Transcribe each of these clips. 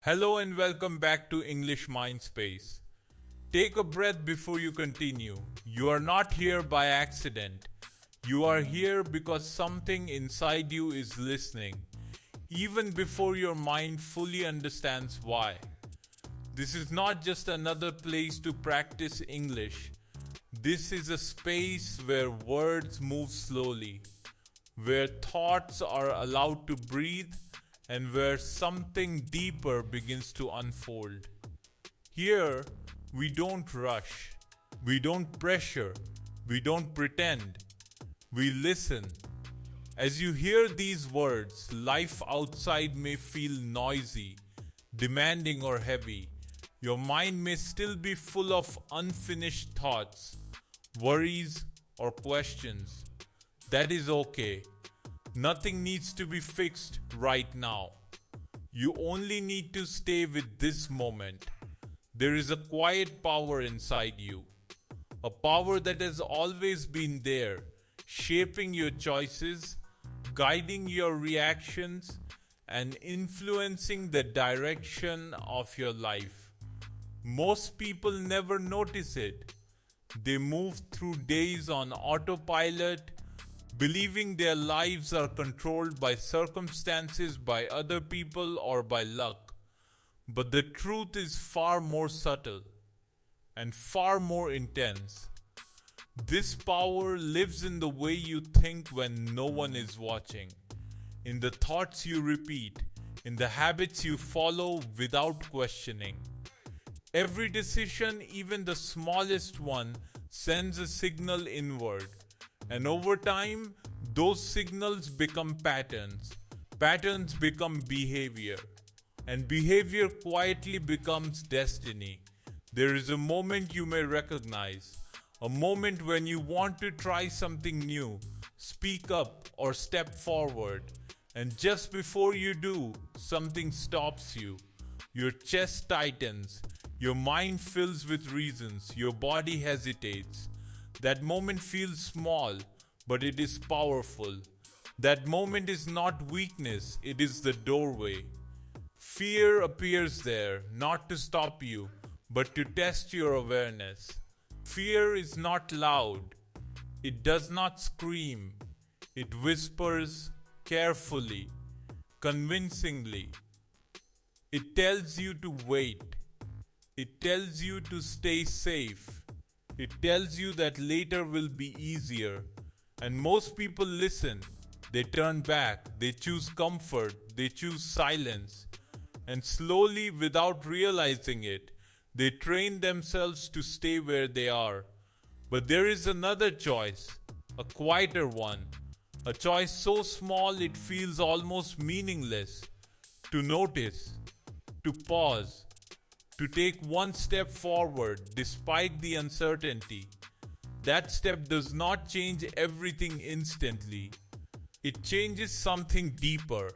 Hello and welcome back to English Mindspace. Take a breath before you continue. You are not here by accident. You are here because something inside you is listening, even before your mind fully understands why. This is not just another place to practice English. This is a space where words move slowly, where thoughts are allowed to breathe, and where something deeper begins to unfold. Here, we don't rush, we don't pressure, we don't pretend, we listen. As you hear these words, life outside may feel noisy, demanding, or heavy. Your mind may still be full of unfinished thoughts, worries, or questions. That is okay. Nothing needs to be fixed right now. You only need to stay with this moment. There is a quiet power inside you, a power that has always been there, shaping your choices, guiding your reactions, and influencing the direction of your life. Most people never notice it. They move through days on autopilot, believing their lives are controlled by circumstances, by other people, or by luck. But the truth is far more subtle and far more intense. This power lives in the way you think when no one is watching, in the thoughts you repeat, in the habits you follow without questioning. Every decision, even the smallest one, sends a signal inward. And over time, those signals become patterns. Patterns become behavior. And behavior quietly becomes destiny. There is a moment you may recognize. A moment when you want to try something new, speak up, or step forward. And just before you do, something stops you. Your chest tightens. Your mind fills with reasons. Your body hesitates. That moment feels small, but it is powerful. That moment is not weakness, it is the doorway. Fear appears there, not to stop you, but to test your awareness. Fear is not loud. It does not scream. It whispers carefully, convincingly. It tells you to wait. It tells you to stay safe. It tells you that later will be easier. And most people listen. They turn back. They choose comfort. They choose silence. And slowly, without realizing it, they train themselves to stay where they are. But there is another choice, a quieter one. A choice so small it feels almost meaningless. To notice, to pause, to take one step forward despite the uncertainty. That step does not change everything instantly. It changes something deeper.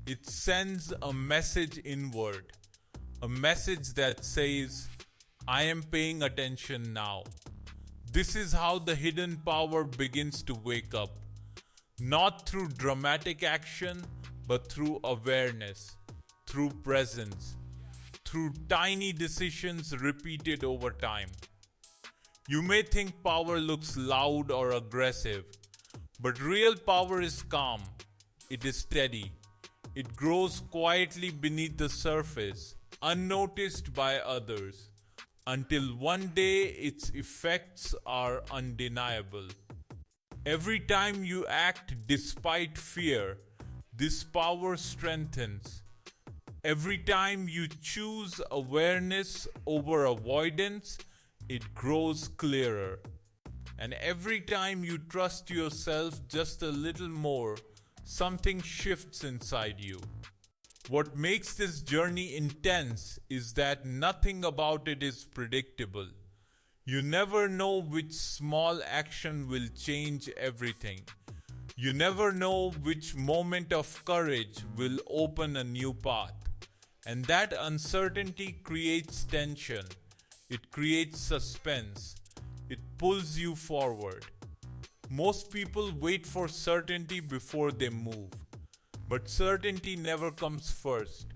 It sends a message inward. A message that says, I am paying attention now. This is how the hidden power begins to wake up. Not through dramatic action, but through awareness, through presence, through tiny decisions repeated over time. You may think power looks loud or aggressive, but real power is calm. It is steady. It grows quietly beneath the surface, unnoticed by others, until one day its effects are undeniable. Every time you act despite fear, this power strengthens. Every time you choose awareness over avoidance, it grows clearer. And every time you trust yourself just a little more, something shifts inside you. What makes this journey intense is that nothing about it is predictable. You never know which small action will change everything. You never know which moment of courage will open a new path. And that uncertainty creates tension, it creates suspense, it pulls you forward. Most people wait for certainty before they move, but certainty never comes first.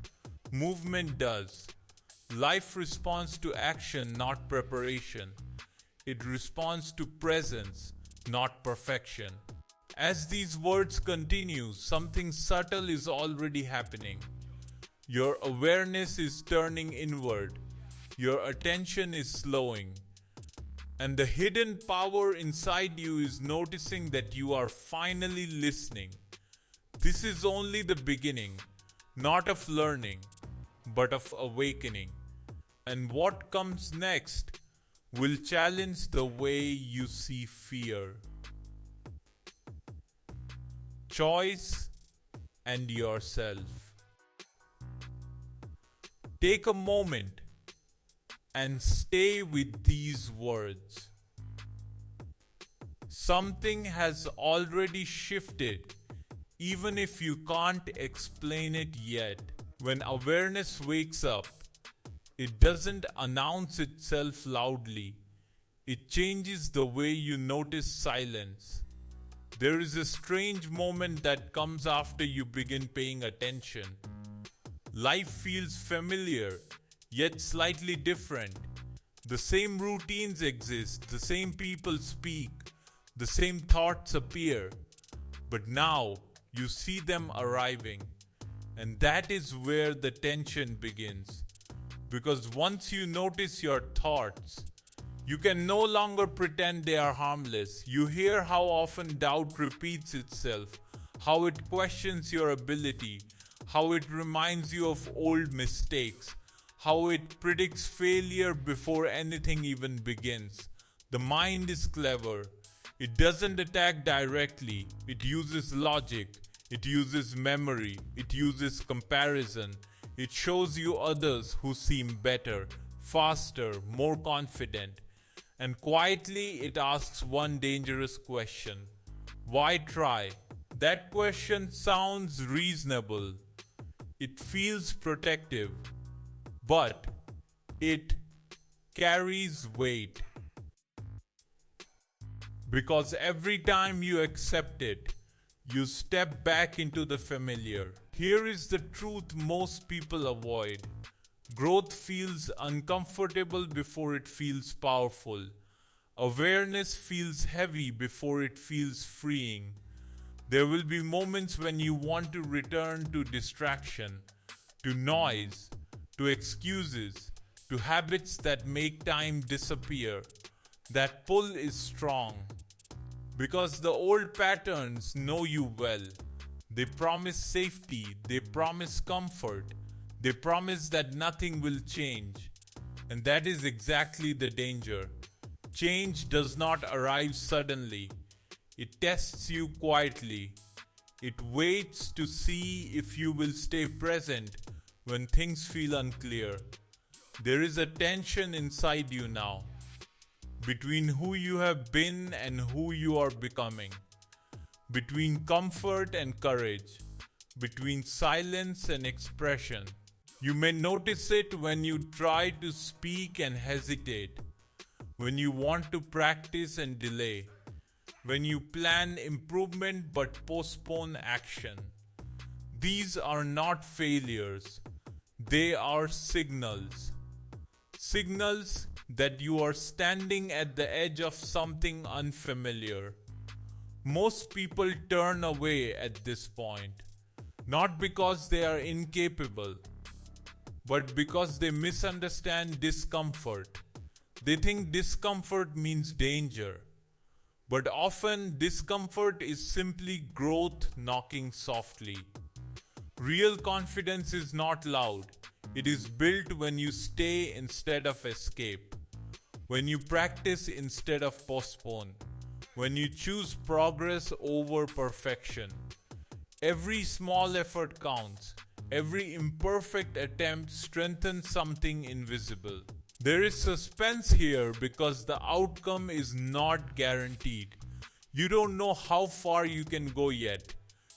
Movement does. Life responds to action, not preparation. It responds to presence, not perfection. As these words continue, something subtle is already happening. Your awareness is turning inward. Your attention is slowing. And the hidden power inside you is noticing that you are finally listening. This is only the beginning, not of learning, but of awakening. And what comes next will challenge the way you see fear, choice, and yourself. Take a moment and stay with these words. Something has already shifted, even if you can't explain it yet. When awareness wakes up, it doesn't announce itself loudly. It changes the way you notice silence. There is a strange moment that comes after you begin paying attention. Life feels familiar, yet slightly different. The same routines exist, the same people speak, the same thoughts appear. But now you see them arriving. And that is where the tension begins. Because once you notice your thoughts, you can no longer pretend they are harmless. You hear how often doubt repeats itself, how it questions your ability, how it reminds you of old mistakes, how it predicts failure before anything even begins. The mind is clever. It doesn't attack directly. It uses logic. It uses memory. It uses comparison. It shows you others who seem better, faster, more confident. And quietly it asks one dangerous question. Why try? That question sounds reasonable. It feels protective. But it carries weight. Because every time you accept it, you step back into the familiar. Here is the truth most people avoid. Growth feels uncomfortable before it feels powerful. Awareness feels heavy before it feels freeing. There will be moments when you want to return to distraction, to noise, to excuses, to habits that make time disappear. That pull is strong. Because the old patterns know you well. They promise safety, they promise comfort, they promise that nothing will change. And that is exactly the danger. Change does not arrive suddenly. It tests you quietly. It waits to see if you will stay present when things feel unclear. There is a tension inside you now, between who you have been and who you are becoming, between comfort and courage, between silence and expression. You may notice it when you try to speak and hesitate, when you want to practice and delay, when you plan improvement but postpone action. These are not failures, they are signals. Signals that you are standing at the edge of something unfamiliar. Most people turn away at this point, not because they are incapable, but because they misunderstand discomfort. They think discomfort means danger, but often discomfort is simply growth knocking softly. Real confidence is not loud. It is built when you stay instead of escape, when you practice instead of postpone, when you choose progress over perfection. Every small effort counts. Every imperfect attempt strengthens something invisible. There is suspense here because the outcome is not guaranteed. You don't know how far you can go yet.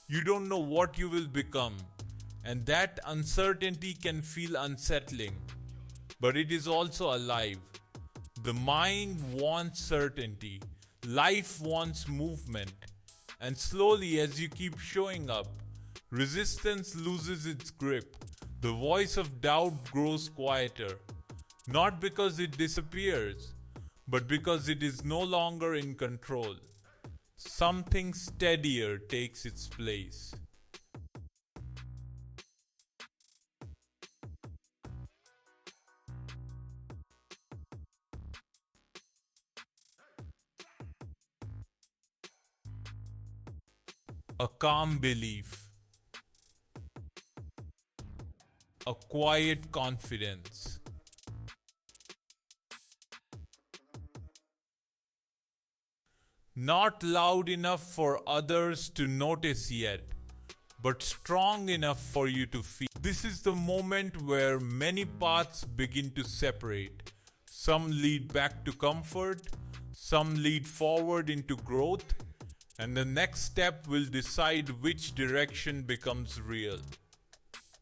You don't know what you will become. And that uncertainty can feel unsettling, but it is also alive. The mind wants certainty, life wants movement, and slowly, as you keep showing up, resistance loses its grip. The voice of doubt grows quieter, not because it disappears, but because it is no longer in control. Something steadier takes its place. A calm belief, a quiet confidence. Not loud enough for others to notice yet, but strong enough for you to feel. This is the moment where many paths begin to separate. Some lead back to comfort, some lead forward into growth, and the next step will decide which direction becomes real.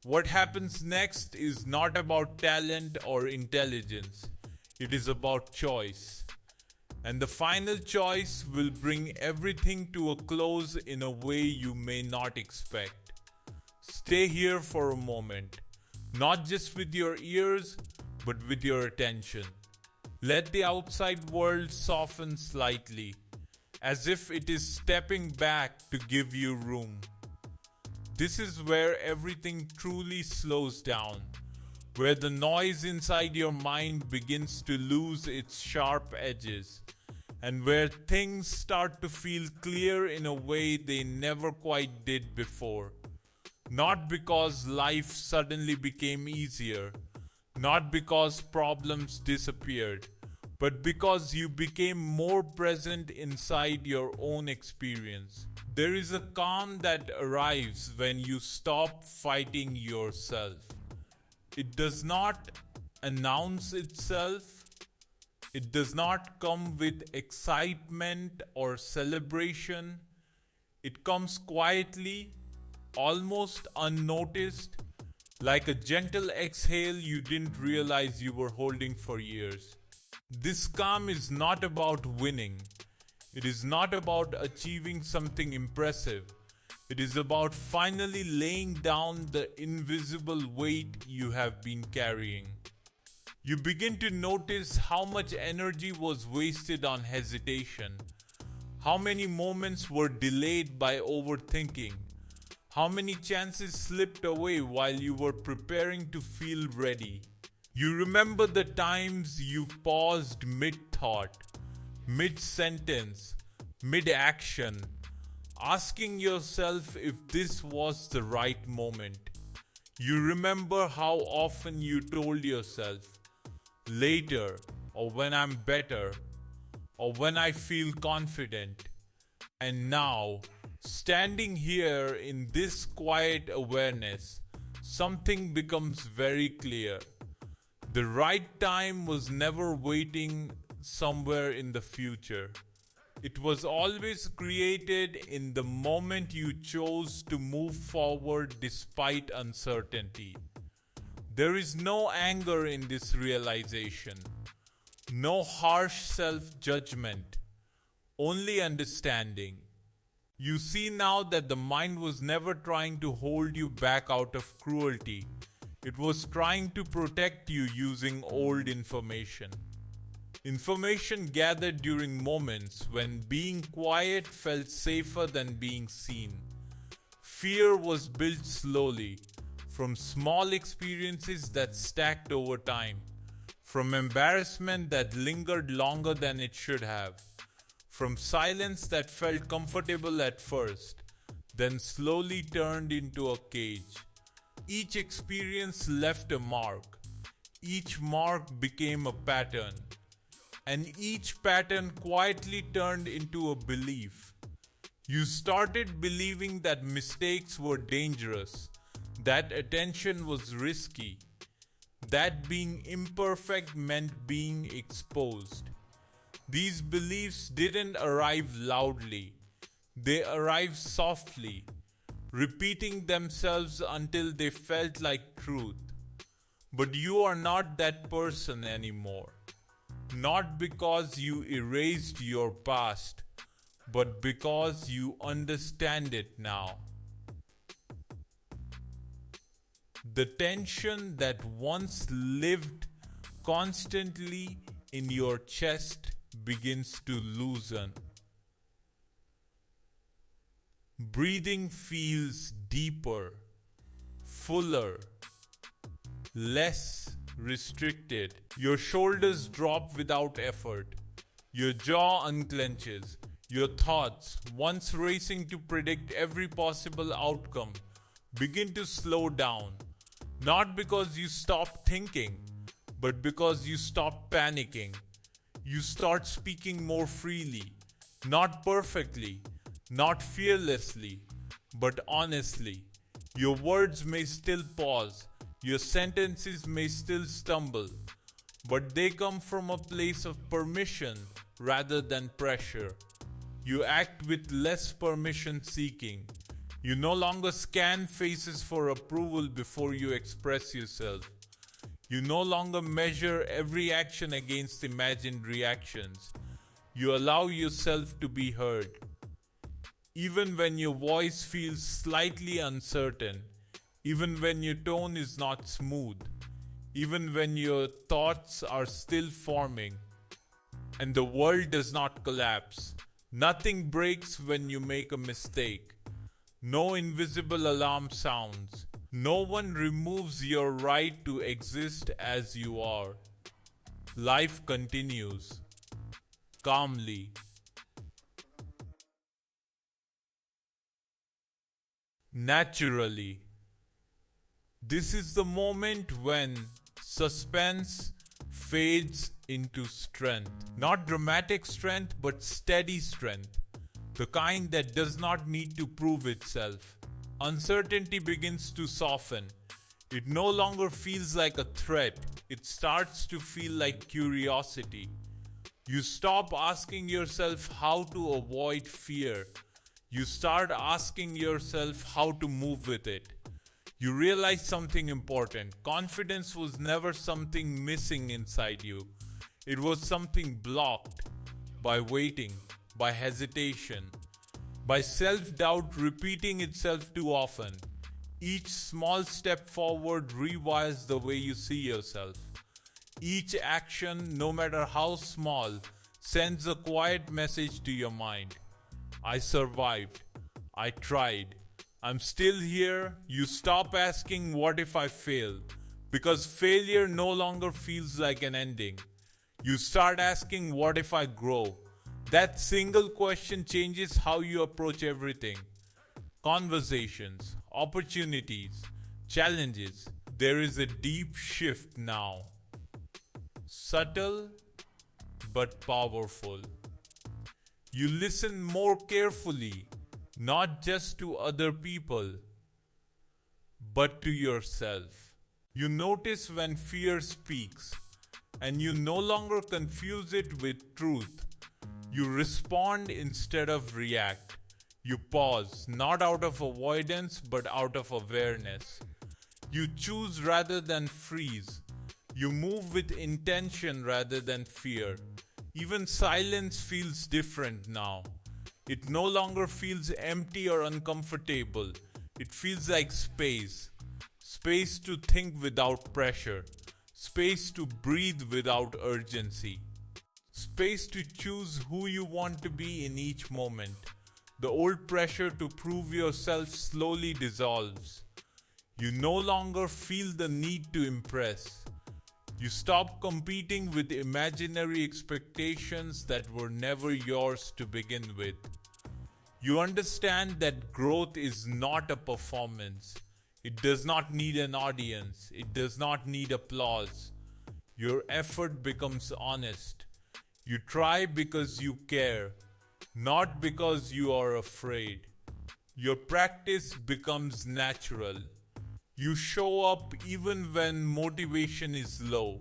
What happens next is not about talent or intelligence, it is about choice. And the final choice will bring everything to a close in a way you may not expect. Stay here for a moment, not just with your ears, but with your attention. Let the outside world soften slightly, as if it is stepping back to give you room. This is where everything truly slows down, where the noise inside your mind begins to lose its sharp edges, and where things start to feel clear in a way they never quite did before. Not because life suddenly became easier, not because problems disappeared, but because you became more present inside your own experience. There is a calm that arrives when you stop fighting yourself. It does not announce itself, it does not come with excitement or celebration. It comes quietly, almost unnoticed, like a gentle exhale you didn't realize you were holding for years. This calm is not about winning. It is not about achieving something impressive. It is about finally laying down the invisible weight you have been carrying. You begin to notice how much energy was wasted on hesitation, how many moments were delayed by overthinking, how many chances slipped away while you were preparing to feel ready. You remember the times you paused mid thought, mid sentence, mid action, asking yourself if this was the right moment. You remember how often you told yourself, later, or when I'm better, or when I feel confident. And now, standing here in this quiet awareness, something becomes very clear. The right time was never waiting somewhere in the future. It was always created in the moment you chose to move forward despite uncertainty. There is no anger in this realization, no harsh self judgment, only understanding. You see now that the mind was never trying to hold you back out of cruelty. It was trying to protect you using old information. Information gathered during moments when being quiet felt safer than being seen. Fear was built slowly, from small experiences that stacked over time, from embarrassment that lingered longer than it should have, from silence that felt comfortable at first, then slowly turned into a cage. Each experience left a mark. Each mark became a pattern. And each pattern quietly turned into a belief. You started believing that mistakes were dangerous, that attention was risky, that being imperfect meant being exposed. These beliefs didn't arrive loudly, they arrived softly, repeating themselves until they felt like truth. But you are not that person anymore. Not because you erased your past, but because you understand it now. The tension that once lived constantly in your chest begins to loosen. Breathing feels deeper, fuller, less restricted. Your shoulders drop without effort. Your jaw unclenches. Your thoughts, once racing to predict every possible outcome, begin to slow down. Not because you stop thinking, but because you stop panicking. You start speaking more freely, not perfectly, not fearlessly, but honestly. Your words may still pause, your sentences may still stumble, but they come from a place of permission rather than pressure. You act with less permission seeking. You no longer scan faces for approval before you express yourself. You no longer measure every action against imagined reactions. You allow yourself to be heard. Even when your voice feels slightly uncertain, even when your tone is not smooth, even when your thoughts are still forming, and the world does not collapse. Nothing breaks when you make a mistake. No invisible alarm sounds. No one removes your right to exist as you are. Life continues calmly. Naturally. This is the moment when suspense fades into strength. Not dramatic strength, but steady strength. The kind that does not need to prove itself. Uncertainty begins to soften. It no longer feels like a threat. It starts to feel like curiosity. You stop asking yourself how to avoid fear. You start asking yourself how to move with it. You realize something important. Confidence was never something missing inside you. It was something blocked by waiting, by hesitation, by self-doubt repeating itself too often. Each small step forward rewires the way you see yourself. Each action, no matter how small, sends a quiet message to your mind. I survived. I tried. I'm still here. You stop asking, what if I fail? Because failure no longer feels like an ending. You start asking, what if I grow? That single question changes how you approach everything. Conversations, opportunities, challenges. There is a deep shift now. Subtle but powerful. You listen more carefully, not just to other people, but to yourself. You notice when fear speaks, and you no longer confuse it with truth. You respond instead of react. You pause, not out of avoidance, but out of awareness. You choose rather than freeze. You move with intention rather than fear. Even silence feels different now. It no longer feels empty or uncomfortable. It feels like space. Space to think without pressure. Space to breathe without urgency. Space to choose who you want to be in each moment. The old pressure to prove yourself slowly dissolves. You no longer feel the need to impress. You stop competing with imaginary expectations that were never yours to begin with. You understand that growth is not a performance. It does not need an audience. It does not need applause. Your effort becomes honest. You try because you care, not because you are afraid. Your practice becomes natural. You show up even when motivation is low.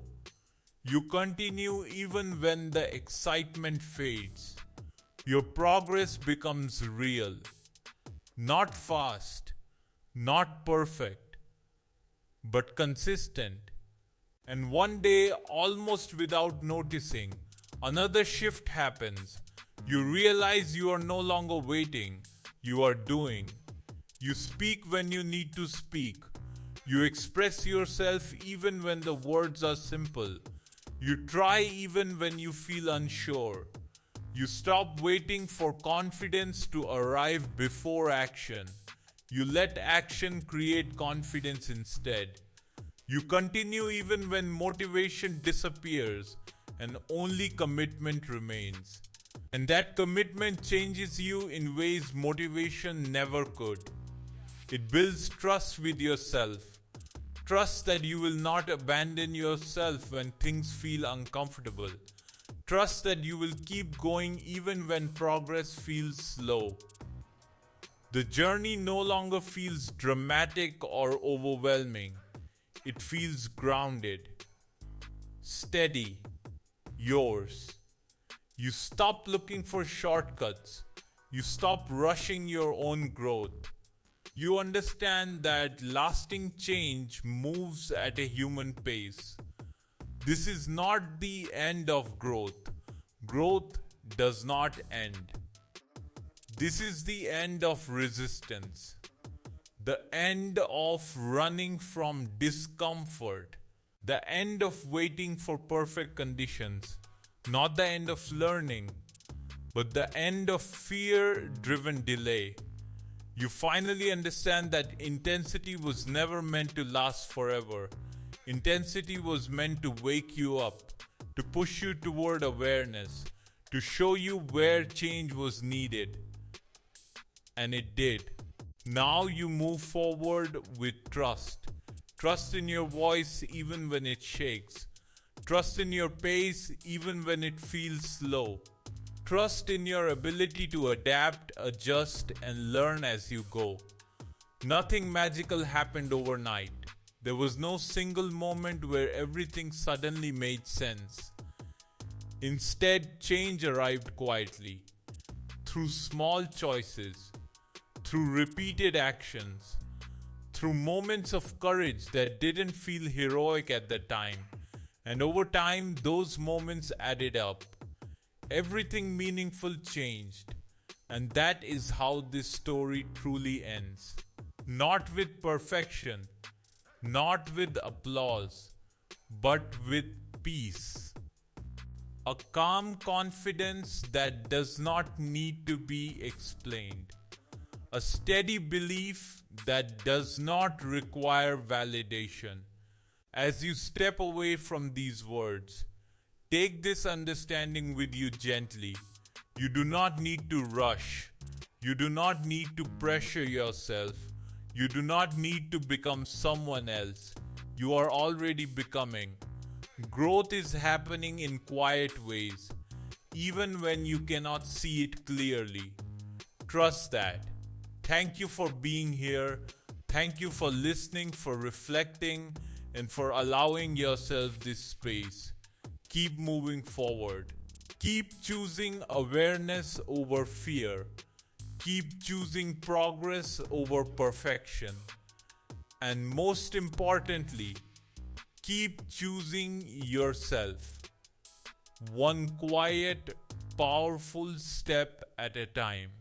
You continue even when the excitement fades. Your progress becomes real. Not fast, Not perfect, but consistent. And one day, almost without noticing, another shift happens. You realize you are no longer waiting, you are doing. You speak when you need to speak. You express yourself even when the words are simple. You try even when you feel unsure. You stop waiting for confidence to arrive before action. You let action create confidence instead. You continue even when motivation disappears and only commitment remains. And that commitment changes you in ways motivation never could. It builds trust with yourself. Trust that you will not abandon yourself when things feel uncomfortable. Trust that you will keep going even when progress feels slow. The journey no longer feels dramatic or overwhelming. It feels grounded, steady, yours. You stop looking for shortcuts. You stop rushing your own growth. You understand that lasting change moves at a human pace. This is not the end of growth. Growth does not end. This is the end of resistance. The end of running from discomfort. The end of waiting for perfect conditions. Not the end of learning, but the end of fear-driven delay. You finally understand that intensity was never meant to last forever. Intensity was meant to wake you up, to push you toward awareness, to show you where change was needed. And it did. Now you move forward with trust. Trust in your voice even when it shakes. Trust in your pace even when it feels slow. Trust in your ability to adapt, adjust, and learn as you go. Nothing magical happened overnight. There was no single moment where everything suddenly made sense. Instead, change arrived quietly, through small choices, through repeated actions, through moments of courage that didn't feel heroic at the time. And over time, those moments added up. Everything meaningful changed. And that is how this story truly ends. Not with perfection, not with applause, but with peace. A calm confidence that does not need to be explained. A steady belief that does not require validation. As you step away from these words, take this understanding with you gently. You do not need to rush. You do not need to pressure yourself. You do not need to become someone else. You are already becoming. Growth is happening in quiet ways, even when you cannot see it clearly. Trust that. Thank you for being here. Thank you for listening, for reflecting, and for allowing yourself this space. Keep moving forward. Keep choosing awareness over fear. Keep choosing progress over perfection. And most importantly, keep choosing yourself. One quiet, powerful step at a time.